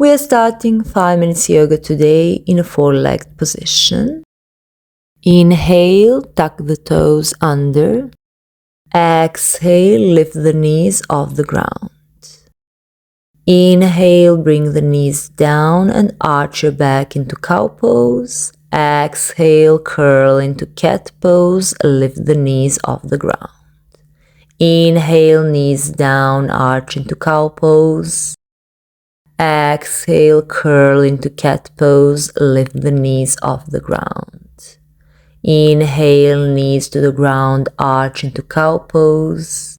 We are starting 5 minutes yoga today in a four-legged position. Inhale, tuck the toes under. Exhale, lift the knees off the ground. Inhale, bring the knees down and arch your back into cow pose. Exhale, curl into cat pose, lift the knees off the ground. Inhale, knees down, arch into cow pose. Exhale, curl into cat pose, lift the knees off the ground. Inhale, knees to the ground, arch into cow pose.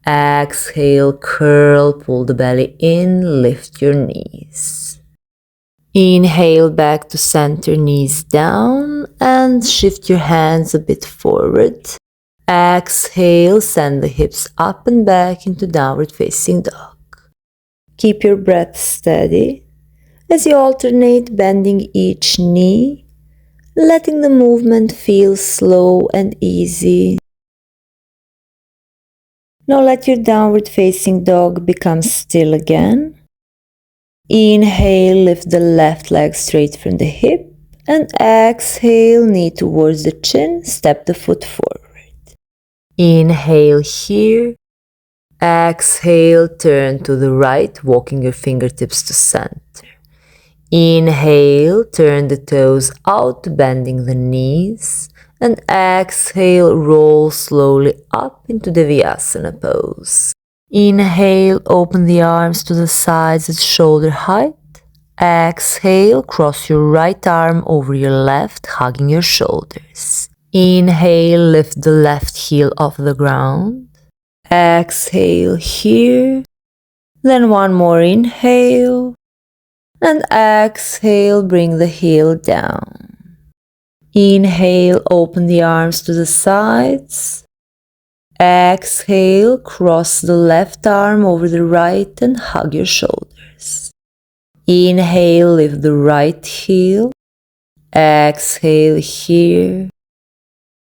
Exhale, curl, pull the belly in, lift your knees. Inhale, back to center, knees down, and shift your hands a bit forward. Exhale, send the hips up and back into downward facing dog. Keep your breath steady as you alternate bending each knee, letting the movement feel slow and easy. Now let your downward facing dog become still again. Inhale, lift the left leg straight from the hip, and exhale, knee towards the chin, step the foot forward. Inhale here. Exhale, turn to the right, walking your fingertips to center. Inhale, turn the toes out, bending the knees. And exhale, roll slowly up into the Vyasana pose. Inhale, open the arms to the sides at shoulder height. Exhale, cross your right arm over your left, hugging your shoulders. Inhale, lift the left heel off the ground. Exhale here, then one more inhale, and exhale, bring the heel down. Inhale, open the arms to the sides. Exhale, cross the left arm over the right and hug your shoulders. Inhale, lift the right heel. Exhale here.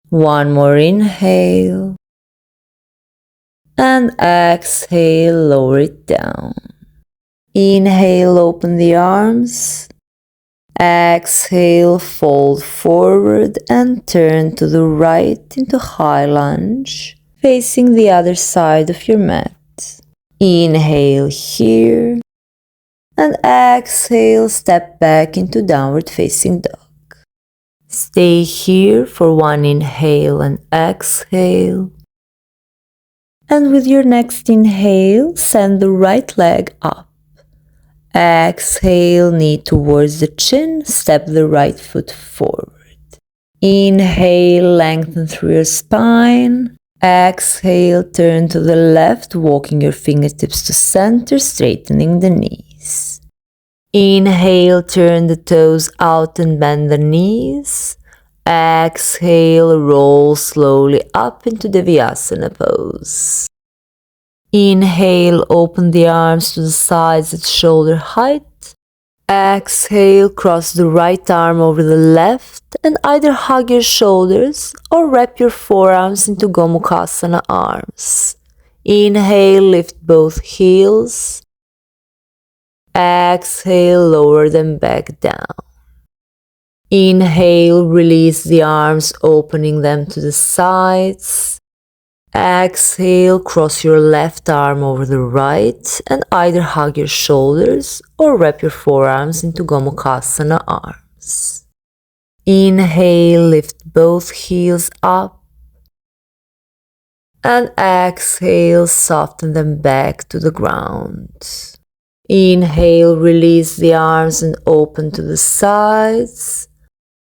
One more inhale. And exhale, lower it down. Inhale, open the arms. Exhale, fold forward and turn to the right into high lunge, facing the other side of your mat. Inhale here. And exhale, step back into downward facing dog. Stay here for one inhale and exhale. And with your next inhale, send the right leg up. Exhale, knee towards the chin, step the right foot forward. Inhale, lengthen through your spine. Exhale, turn to the left, walking your fingertips to center, straightening the knees. Inhale, turn the toes out and bend the knees. Exhale, roll slowly up into the Vyasana pose. Inhale, open the arms to the sides at shoulder height. Exhale, cross the right arm over the left and either hug your shoulders or wrap your forearms into Gomukhasana arms. Inhale, lift both heels. Exhale, lower them back down. Inhale, release the arms, opening them to the sides. Exhale, cross your left arm over the right and either hug your shoulders or wrap your forearms into Gomukhasana arms. Inhale, lift both heels up. And exhale, soften them back to the ground. Inhale, release the arms and open to the sides.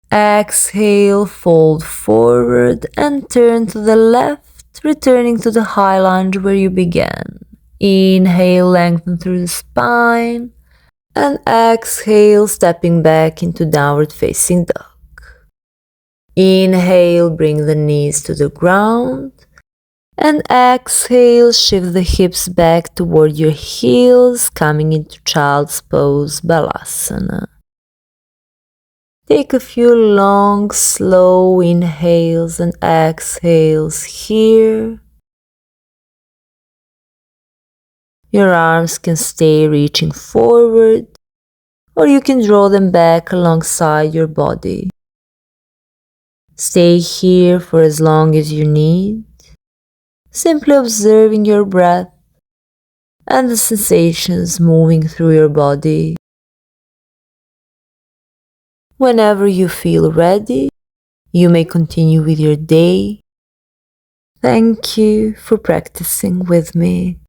Exhale, fold forward and turn to the left, returning to the high lunge where you began. Inhale, lengthen through the spine. And exhale, stepping back into downward facing dog. Inhale, bring the knees to the ground. And exhale, shift the hips back toward your heels, coming into child's pose, Balasana. Take a few long, slow inhales and exhales here. Your arms can stay reaching forward, or you can draw them back alongside your body. Stay here for as long as you need, simply observing your breath and the sensations moving through your body. Whenever you feel ready, you may continue with your day. Thank you for practicing with me.